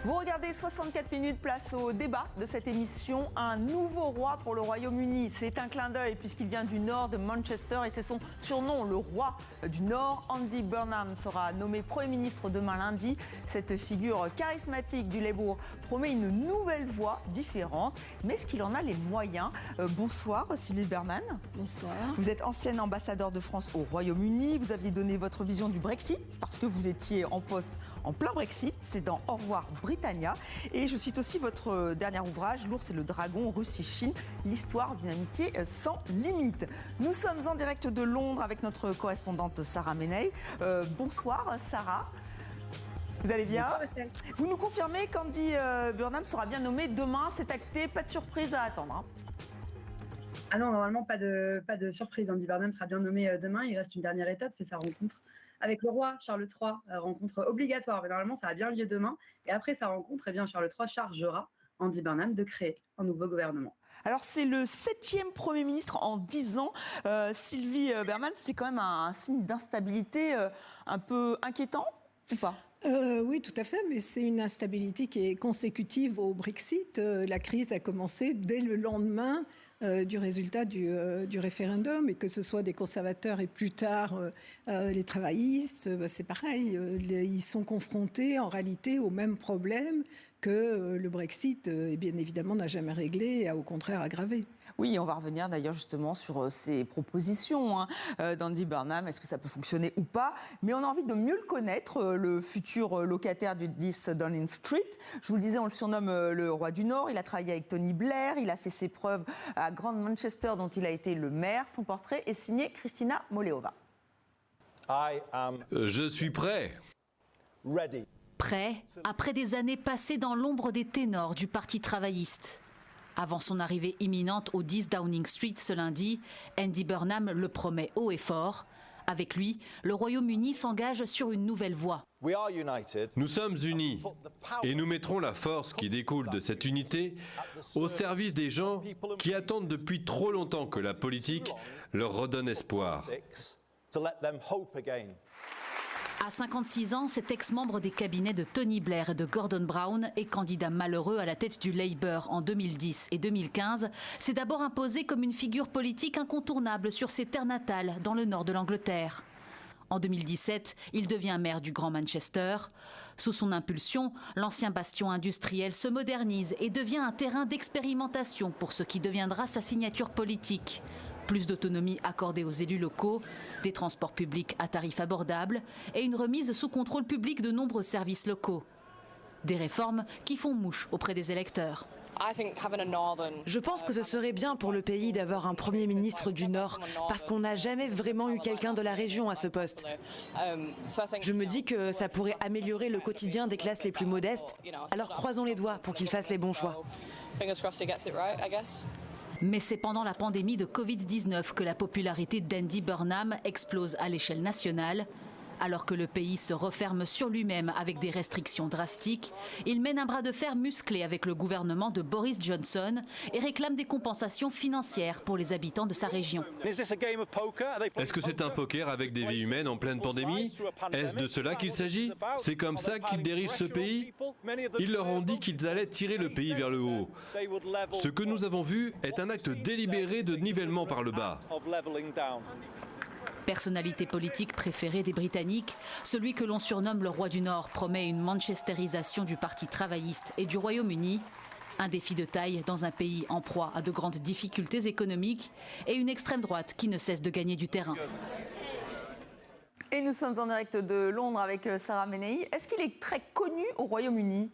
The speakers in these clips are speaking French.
Vous regardez 64 minutes, place au débat de cette émission. Un nouveau roi pour le Royaume-Uni. C'est un clin d'œil puisqu'il vient du nord de Manchester et c'est son surnom, le roi du Nord. Andy Burnham sera nommé Premier ministre demain lundi. Cette figure charismatique du Labour promet une nouvelle voie différente. Mais est-ce qu'il en a les moyens? Bonsoir Sylvie Berman. Bonsoir. Vous êtes ancienne ambassadeur de France au Royaume-Uni. Vous aviez donné votre vision du Brexit parce que vous étiez en poste en plein Brexit. C'est dans Au revoir Britannia. Et je cite aussi votre dernier ouvrage, L'ours et le dragon, Russie-Chine, l'histoire d'une amitié sans limite. Nous sommes en direct de Londres avec notre correspondante Sarah Menei. Bonsoir Sarah. Vous allez bien? Vous nous confirmez qu'Andy Burnham sera bien nommé demain, c'est acté, pas de surprise à attendre hein. Ah non, normalement pas de surprise. Andy Burnham sera bien nommé demain. Il reste une dernière étape, c'est sa rencontre avec le roi Charles III, rencontre obligatoire. Mais normalement, ça a bien lieu demain. Et après sa rencontre, eh bien, Charles III chargera Andy Burnham de créer un nouveau gouvernement. Alors c'est le 7e Premier ministre en 10 ans. Sylvie Berman, c'est quand même un signe d'instabilité un peu inquiétant ou pas? Oui, tout à fait, mais c'est une instabilité qui est consécutive au Brexit. La crise a commencé dès le lendemain du résultat du référendum, et que ce soit des conservateurs et plus tard les travaillistes, c'est pareil. Ils sont confrontés en réalité au même problème que le Brexit, bien évidemment, n'a jamais réglé et a au contraire aggravé. Oui, on va revenir d'ailleurs justement sur ces propositions d'Andy Burnham. Est-ce que ça peut fonctionner ou pas? Mais on a envie de mieux le connaître, le futur locataire du 10 Downing Street. Je vous le disais, on le surnomme le roi du Nord. Il a travaillé avec Tony Blair. Il a fait ses preuves à Grand Manchester, dont il a été le maire. Son portrait est signé Kristina Moleova. Je suis prêt. Prêt, après des années passées dans l'ombre des ténors du Parti travailliste. Avant son arrivée imminente au 10 Downing Street ce lundi, Andy Burnham le promet haut et fort. Avec lui, le Royaume-Uni s'engage sur une nouvelle voie. Nous sommes unis et nous mettrons la force qui découle de cette unité au service des gens qui attendent depuis trop longtemps que la politique leur redonne espoir. À 56 ans, cet ex-membre des cabinets de Tony Blair et de Gordon Brown et candidat malheureux à la tête du Labour en 2010 et 2015, s'est d'abord imposé comme une figure politique incontournable sur ses terres natales dans le nord de l'Angleterre. En 2017, il devient maire du Grand Manchester. Sous son impulsion, l'ancien bastion industriel se modernise et devient un terrain d'expérimentation pour ce qui deviendra sa signature politique. Plus d'autonomie accordée aux élus locaux, des transports publics à tarifs abordables et une remise sous contrôle public de nombreux services locaux. Des réformes qui font mouche auprès des électeurs. Je pense que ce serait bien pour le pays d'avoir un Premier ministre du Nord, parce qu'on n'a jamais vraiment eu quelqu'un de la région à ce poste. Je me dis que ça pourrait améliorer le quotidien des classes les plus modestes, alors croisons les doigts pour qu'il fasse les bons choix. Mais c'est pendant la pandémie de Covid-19 que la popularité d'Andy Burnham explose à l'échelle nationale. Alors que le pays se referme sur lui-même avec des restrictions drastiques, il mène un bras de fer musclé avec le gouvernement de Boris Johnson et réclame des compensations financières pour les habitants de sa région. Est-ce que c'est un poker avec des vies humaines en pleine pandémie? Est-ce de cela qu'il s'agit? C'est comme ça qu'ils dirigent ce pays? Ils leur ont dit qu'ils allaient tirer le pays vers le haut. Ce que nous avons vu est un acte délibéré de nivellement par le bas. Personnalité politique préférée des Britanniques, celui que l'on surnomme le roi du Nord promet une manchestérisation du Parti travailliste et du Royaume-Uni. Un défi de taille dans un pays en proie à de grandes difficultés économiques et une extrême droite qui ne cesse de gagner du terrain. Et nous sommes en direct de Londres avec Sarah Menei. Est-ce qu'il est très connu au Royaume-Uni?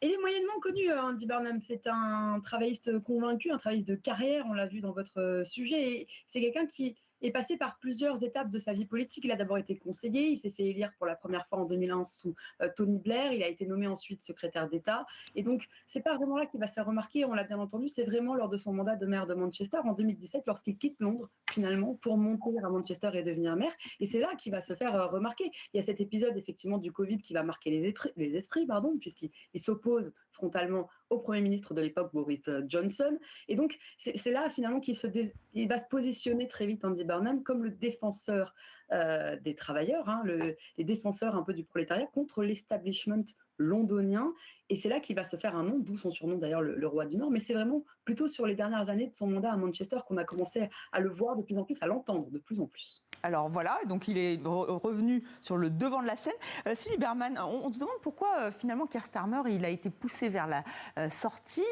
Il est moyennement connu, Andy Burnham. C'est un travailliste convaincu, un travailliste de carrière, on l'a vu dans votre sujet. Et c'est quelqu'un qui est passé par plusieurs étapes de sa vie politique. Il a d'abord été conseiller, il s'est fait élire pour la première fois en 2001 sous Tony Blair, il a été nommé ensuite secrétaire d'État. Et donc, c'est pas vraiment là qu'il va se faire remarquer, on l'a bien entendu, c'est vraiment lors de son mandat de maire de Manchester en 2017, lorsqu'il quitte Londres, finalement, pour monter à Manchester et devenir maire. Et c'est là qu'il va se faire remarquer. Il y a cet épisode, effectivement, du Covid qui va marquer les esprits, puisqu'il s'oppose frontalement au Premier ministre de l'époque, Boris Johnson. Et donc, c'est là finalement il va se positionner très vite, Andy Burnham, comme le défenseur des travailleurs, hein, les défenseurs un peu du prolétariat contre l'establishment londonien. Et c'est là qu'il va se faire un nom, d'où son surnom d'ailleurs, le roi du Nord. Mais c'est vraiment plutôt sur les dernières années de son mandat à Manchester qu'on a commencé à le voir de plus en plus, à l'entendre de plus en plus. Alors voilà, donc il est revenu sur le devant de la scène. Sylvie Bermann, on se demande pourquoi finalement Keir Starmer il a été poussé vers la sortie.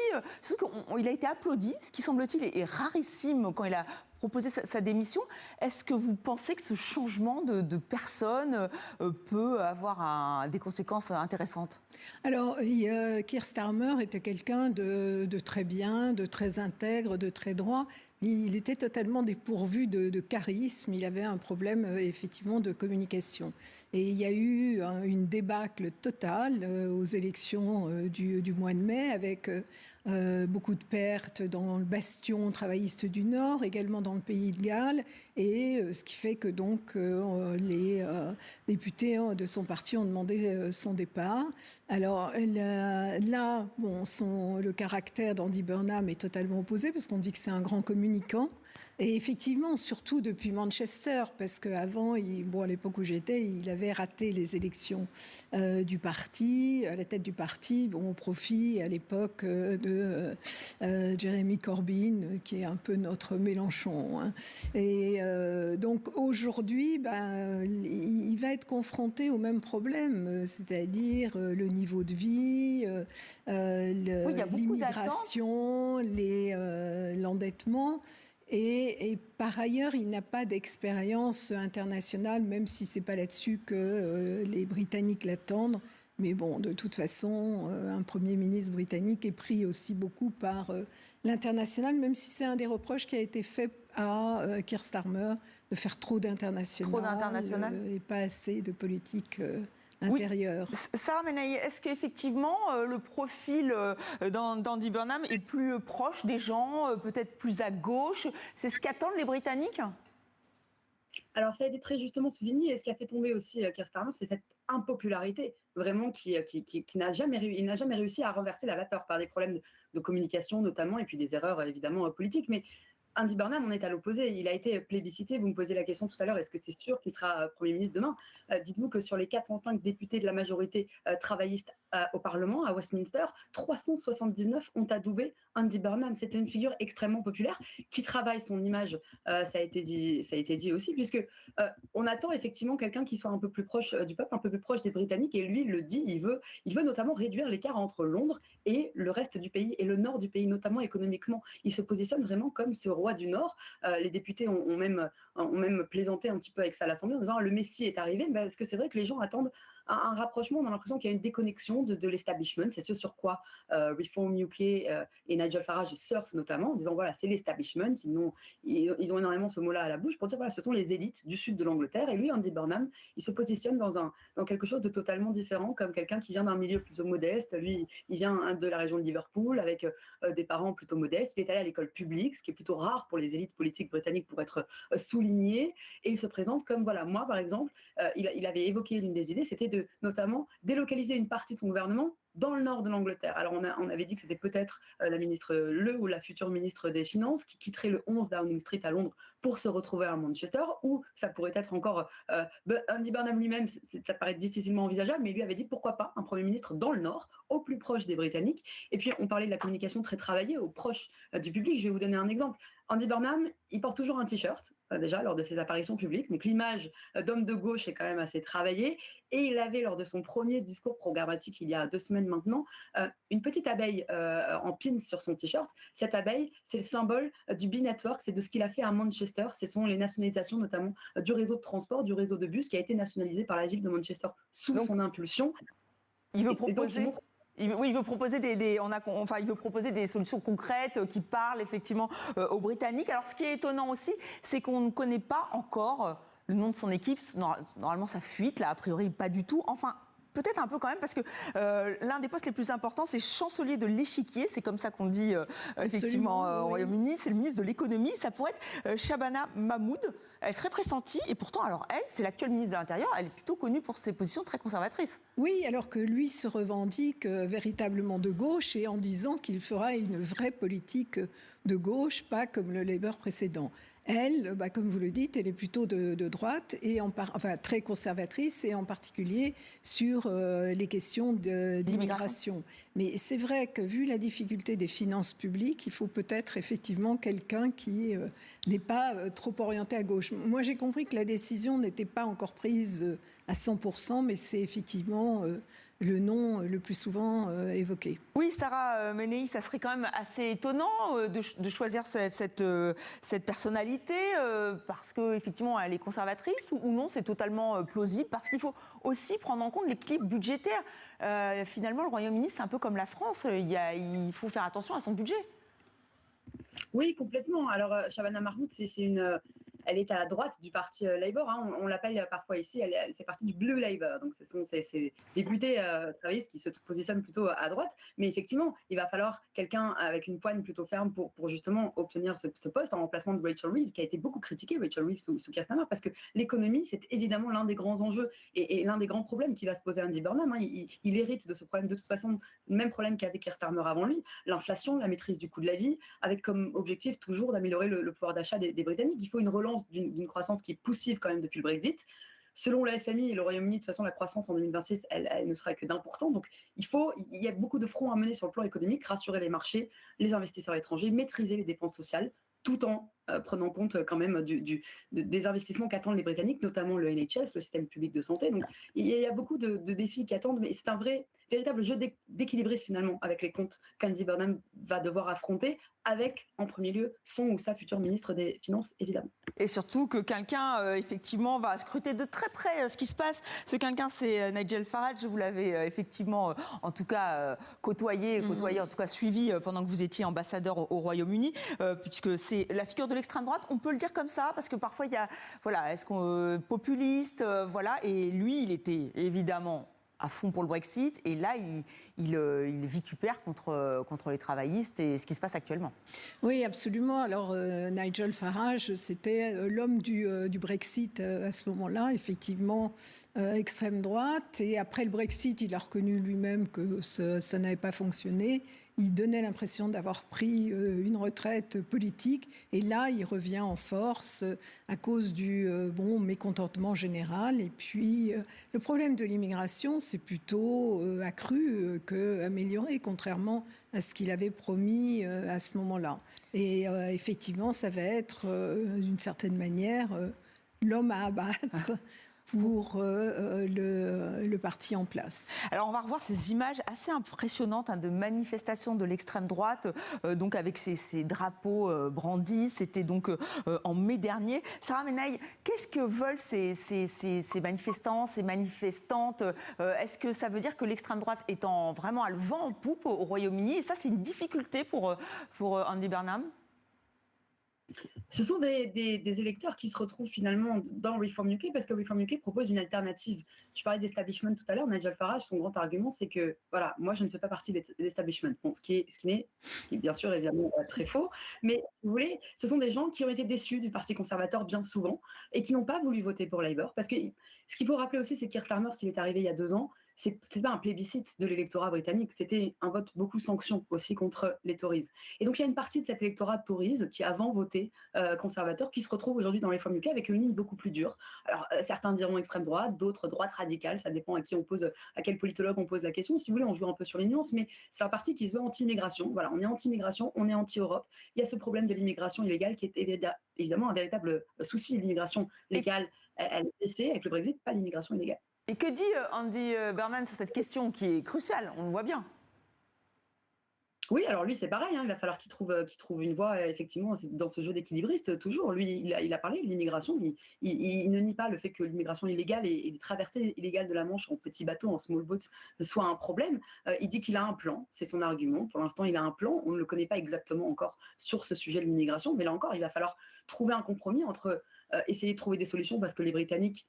Surtout qu'il a été applaudi, ce qui semble-t-il est rarissime quand il a proposé sa démission. Est-ce que vous pensez que ce changement de personne peut avoir des conséquences intéressantes ? Alors, Keir Starmer était quelqu'un de très bien, de très intègre, de très droit. Il était totalement dépourvu de charisme. Il avait un problème, effectivement, de communication. Et il y a eu une débâcle totale aux élections du mois de mai, avec beaucoup de pertes dans le bastion travailliste du Nord, également dans le Pays de Galles, et ce qui fait que donc les députés de son parti ont demandé son départ. Alors là, bon, le caractère d'Andy Burnham est totalement opposé, parce qu'on dit que c'est un grand communicant. Et effectivement, surtout depuis Manchester, parce qu'avant, à l'époque où j'étais, il avait raté les élections du parti, à la tête du parti, au profit à l'époque de Jeremy Corbyn, qui est un peu notre Mélenchon. Hein. Et donc aujourd'hui, il va être confronté au même problème, c'est-à-dire le niveau de vie, l'immigration, l'endettement. Et par ailleurs, il n'a pas d'expérience internationale, même si ce n'est pas là-dessus que les Britanniques l'attendent. Mais bon, de toute façon, un Premier ministre britannique est pris aussi beaucoup par l'international, même si c'est un des reproches qui a été fait à Keir Starmer, de faire trop d'international et pas assez de politique intérieure. Oui. Sarah Menaille, est-ce qu'effectivement le profil d'Andy Burnham est plus proche des gens, peut-être plus à gauche? C'est ce qu'attendent les Britanniques? Alors, ça a été très justement souligné, et ce qui a fait tomber aussi Keir Starmer, c'est cette impopularité, vraiment, qui n'a jamais réussi à renverser la vapeur par des problèmes de communication notamment, et puis des erreurs évidemment politiques. Mais Andy Burnham, on est à l'opposé. Il a été plébiscité. Vous me posez la question tout à l'heure, est-ce que c'est sûr qu'il sera Premier ministre demain? Dites-vous que sur les 405 députés de la majorité travailliste au Parlement, à Westminster, 379 ont adoubé Andy Burnham. C'était une figure extrêmement populaire qui travaille son image, ça a été dit aussi, puisque on attend effectivement quelqu'un qui soit un peu plus proche du peuple, un peu plus proche des Britanniques, et lui, il le dit, il veut notamment réduire l'écart entre Londres et le reste du pays, et le nord du pays, notamment économiquement. Il se positionne vraiment comme ce roi du Nord. Les députés ont même plaisanté un petit peu avec ça à l'Assemblée en disant le Messie est arrivé, parce que c'est vrai que les gens attendent un rapprochement. On a l'impression qu'il y a une déconnexion de l'establishment. C'est ce sur quoi Reform UK et Nigel Farage surfent notamment, en disant voilà, c'est l'establishment. Ils ont énormément ce mot-là à la bouche pour dire voilà, ce sont les élites du sud de l'Angleterre. Et lui, Andy Burnham, il se positionne dans quelque chose de totalement différent, comme quelqu'un qui vient d'un milieu plutôt modeste. Lui, il vient de la région de Liverpool avec des parents plutôt modestes. Il est allé à l'école publique, ce qui est plutôt rare pour les élites politiques britanniques pour être souligné. Et il se présente comme voilà, moi par exemple, il avait évoqué l'une des idées, c'était de notamment délocaliser une partie de son gouvernement dans le nord de l'Angleterre. Alors on avait dit que c'était peut-être la ministre ou la future ministre des Finances qui quitterait le 11 Downing Street à Londres pour se retrouver à Manchester, ou ça pourrait être encore Andy Burnham lui-même, ça paraît difficilement envisageable, mais il lui avait dit pourquoi pas un Premier ministre dans le nord, au plus proche des Britanniques. Et puis on parlait de la communication très travaillée, au proche du public. Je vais vous donner un exemple. Andy Burnham, il porte toujours un t-shirt, déjà, lors de ses apparitions publiques. Donc l'image d'homme de gauche est quand même assez travaillée. Et il avait, lors de son premier discours programmatique, il y a 2 semaines maintenant, une petite abeille en pins sur son t-shirt. Cette abeille, c'est le symbole du B-Network, c'est de ce qu'il a fait à Manchester. Ce sont les nationalisations, notamment du réseau de transport, du réseau de bus, qui a été nationalisé par la ville de Manchester sous son impulsion. Il veut proposer... Il veut proposer il veut proposer des solutions concrètes qui parlent effectivement aux Britanniques. Alors, ce qui est étonnant aussi, c'est qu'on ne connaît pas encore le nom de son équipe. Normalement, ça fuite, là, a priori, pas du tout. Enfin, peut-être un peu quand même, parce que l'un des postes les plus importants, c'est chancelier de l'échiquier, c'est comme ça qu'on dit effectivement au Royaume-Uni, c'est le ministre de l'économie, ça pourrait être Shabana Mahmoud, elle est très pressentie, et pourtant, alors elle, c'est l'actuelle ministre de l'Intérieur, elle est plutôt connue pour ses positions très conservatrices. Oui, alors que lui se revendique véritablement de gauche et en disant qu'il fera une vraie politique de gauche, pas comme le Labour précédent. Elle, comme vous le dites, elle est plutôt de droite, et très conservatrice, et en particulier sur les questions d'immigration. Mais c'est vrai que vu la difficulté des finances publiques, il faut peut-être effectivement quelqu'un qui n'est pas trop orienté à gauche. Moi, j'ai compris que la décision n'était pas encore prise à 100%, mais c'est effectivement le nom le plus souvent évoqué. Oui, Sarah Menei, ça serait quand même assez étonnant de choisir cette personnalité parce qu'effectivement elle est conservatrice ou non, c'est totalement plausible parce qu'il faut aussi prendre en compte l'équilibre budgétaire. Finalement, le Royaume-Uni, c'est un peu comme la France, il faut faire attention à son budget. Oui, complètement. Alors, Shabana Mahmoud, elle est à la droite du parti Labour. Hein. On l'appelle parfois ici, elle fait partie du Blue Labour. Donc, ce sont ces députés travaillistes qui se positionnent plutôt à droite. Mais effectivement, il va falloir quelqu'un avec une poigne plutôt ferme pour justement obtenir ce poste en remplacement de Rachel Reeves, qui a été beaucoup critiquée, Rachel Reeves sous Keir Starmer, parce que l'économie, c'est évidemment l'un des grands enjeux et l'un des grands problèmes qui va se poser à Andy Burnham. Hein. Il hérite de ce problème, de toute façon, le même problème qu'avait Keir Starmer avant lui, l'inflation, la maîtrise du coût de la vie, avec comme objectif toujours d'améliorer le pouvoir d'achat des Britanniques. Il faut une relance d'une croissance qui est poussive quand même depuis le Brexit. Selon la FMI et le Royaume-Uni, de toute façon, la croissance en 2026, elle ne sera que d'1%. Donc, il y a beaucoup de fronts à mener sur le plan économique, rassurer les marchés, les investisseurs étrangers, maîtriser les dépenses sociales, tout en prenant compte quand même des investissements qu'attendent les Britanniques, notamment le NHS, le système public de santé. Donc, il y a beaucoup de défis qui attendent, mais c'est un véritable jeu d'équilibriste finalement avec les comptes qu'Andy Burnham va devoir affronter, avec en premier lieu son ou sa future ministre des Finances, évidemment. Et surtout que quelqu'un, effectivement, va scruter de très près ce qui se passe. Ce quelqu'un, c'est Nigel Farage. Vous l'avez effectivement, en tout cas, côtoyé, en tout cas suivi pendant que vous étiez ambassadeur au Royaume-Uni, puisque c'est la figure de l'extrême droite. On peut le dire comme ça, parce que parfois, il y a, est-ce qu'on populiste, et lui, il était évidemment à fond pour le Brexit, et là, il vitupère contre les travaillistes et ce qui se passe actuellement. Oui, absolument. Alors, Nigel Farage, c'était l'homme du Brexit à ce moment-là, effectivement, extrême droite. Et après le Brexit, il a reconnu lui-même que ça n'avait pas fonctionné. Il donnait l'impression d'avoir pris une retraite politique. Et là, il revient en force à cause du mécontentement général. Et puis, le problème de l'immigration, c'est plutôt accru qu'amélioré, contrairement à ce qu'il avait promis à ce moment-là. Et effectivement, ça va être, d'une certaine manière, l'homme à abattre pour le parti en place. Alors on va revoir ces images assez impressionnantes de manifestations de l'extrême droite, donc avec ces drapeaux brandis. C'était donc en mai dernier. Sarah Menei, qu'est-ce que veulent ces manifestants, ces manifestantes? Est-ce que ça veut dire que l'extrême droite est vraiment à le vent en poupe au Royaume-Uni? Et ça, c'est une difficulté pour Andy Burnham? Ce sont des électeurs qui se retrouvent finalement dans Reform UK parce que Reform UK propose une alternative. Tu parlais d'establishment tout à l'heure. Nigel Farage, son grand argument, c'est que voilà, moi je ne fais pas partie de l'establishment. Bon, ce qui est bien sûr évidemment très faux. Mais si vous voulez, ce sont des gens qui ont été déçus du Parti conservateur bien souvent et qui n'ont pas voulu voter pour Labour. Parce que ce qu'il faut rappeler aussi, c'est que Keir Starmer, s'il est arrivé il y a 2 ans, c'est pas un plébiscite de l'électorat britannique, c'était un vote beaucoup sanction aussi contre les Tories. Et donc il y a une partie de cet électorat Tories qui avant voté conservateur, qui se retrouve aujourd'hui dans les Reform UK avec une ligne beaucoup plus dure. Alors certains diront extrême droite, d'autres droite radicale, ça dépend à quel politologue on pose la question. Si vous voulez, on joue un peu sur les nuances, mais c'est un parti qui se veut anti-immigration. Voilà, on est anti-immigration, on est anti-Europe. Il y a ce problème de l'immigration illégale qui est évidemment un véritable souci. L'immigration légale, elle est baissée avec le Brexit, pas l'immigration illégale. Et que dit Andy Burnham sur cette question qui est cruciale, on le voit bien? Oui, alors lui, c'est pareil, hein, il va falloir qu'il trouve une voie, effectivement, dans ce jeu d'équilibriste, toujours. Lui, il a parlé de l'immigration, il ne nie pas le fait que l'immigration illégale et les traversées illégales de la Manche en petits bateaux, en small boats, soit un problème. Il dit qu'il a un plan, c'est son argument. Pour l'instant, il a un plan, on ne le connaît pas exactement encore sur ce sujet de l'immigration, mais là encore, il va falloir trouver un compromis entre essayer de trouver des solutions parce que les Britanniques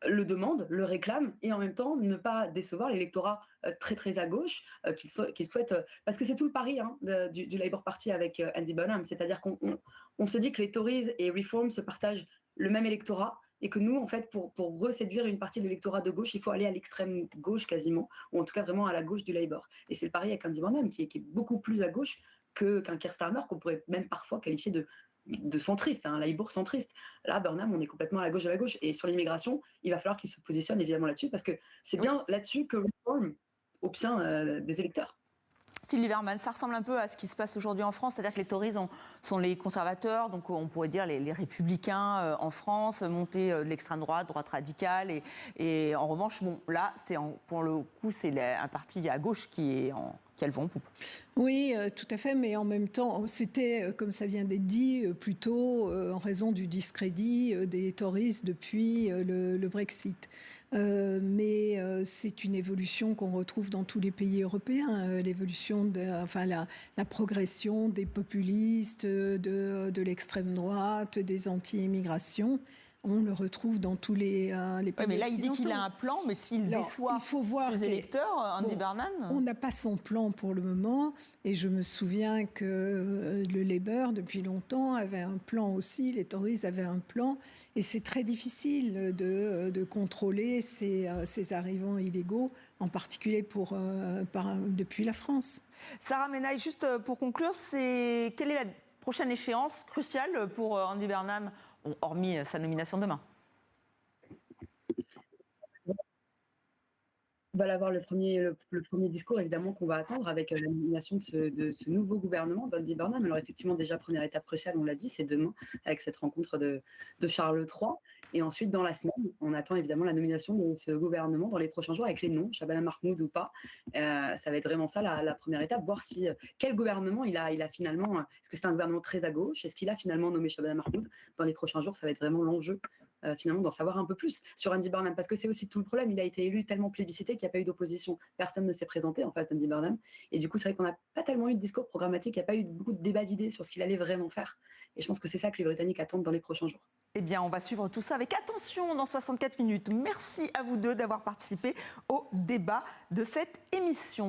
le demande, le réclame, et en même temps ne pas décevoir l'électorat très très à gauche qu'il souhaite, parce que c'est tout le pari du Labour Party avec Andy Burnham, c'est-à-dire qu'on se dit que les Tories et Reform se partagent le même électorat, et que nous, en fait, pour reséduire une partie de l'électorat de gauche, il faut aller à l'extrême gauche quasiment, ou en tout cas vraiment à la gauche du Labour. Et c'est le pari avec Andy Burnham, qui est beaucoup plus à gauche qu'un Keir Starmer, qu'on pourrait même parfois qualifier de centriste, un Labour centriste. Là, Burnham, on est complètement à la gauche de la gauche. Et sur l'immigration, il va falloir qu'il se positionne évidemment là-dessus, parce que c'est bien là-dessus que Reform obtient des électeurs. Sylvie Verman, ça ressemble un peu à ce qui se passe aujourd'hui en France, c'est-à-dire que les Tories sont les conservateurs, donc on pourrait dire les républicains en France, montée de l'extrême droite, droite radicale, et en revanche, bon, là, pour le coup, c'est un parti à gauche qui a le vent en poupe. Oui, tout à fait, mais en même temps, c'était, comme ça vient d'être dit, plutôt en raison du discrédit des Tories depuis le Brexit. Mais c'est une évolution qu'on retrouve dans tous les pays européens, l'évolution, la progression des populistes, de l'extrême droite, des anti-immigrations. On le retrouve dans tous les pays. Oui, mais là, il dit qu'il a un plan, mais s'il déçoit ses électeurs, Andy Burnham... On n'a pas son plan pour le moment, et je me souviens que le Labour, depuis longtemps, avait un plan aussi, les Tories avaient un plan, et c'est très difficile de contrôler ces arrivants illégaux, en particulier depuis la France. Sarah Menaille, juste pour conclure, quelle est la prochaine échéance cruciale pour Andy Burnham, hormis sa nomination demain? On va avoir le premier discours, évidemment, qu'on va attendre avec la nomination de ce nouveau gouvernement d'Andy Burnham. Alors effectivement, déjà, première étape cruciale, on l'a dit, c'est demain, avec cette rencontre de Charles III. Et ensuite, dans la semaine, on attend évidemment la nomination de ce gouvernement dans les prochains jours, avec les noms, Shabana Mahmoud ou pas. Ça va être vraiment ça, la première étape, voir quel gouvernement il a finalement. Est-ce que c'est un gouvernement très à gauche? Est-ce qu'il a finalement nommé Shabana Mahmoud? Dans les prochains jours, ça va être vraiment l'enjeu. Finalement d'en savoir un peu plus sur Andy Burnham, parce que c'est aussi tout le problème, il a été élu tellement plébiscité qu'il n'y a pas eu d'opposition, personne ne s'est présenté en face d'Andy Burnham, et du coup c'est vrai qu'on n'a pas tellement eu de discours programmatique, il n'y a pas eu beaucoup de débat d'idées sur ce qu'il allait vraiment faire, et je pense que c'est ça que les Britanniques attendent dans les prochains jours. Eh bien, on va suivre tout ça avec attention dans 64 minutes. Merci à vous deux d'avoir participé au débat de cette émission.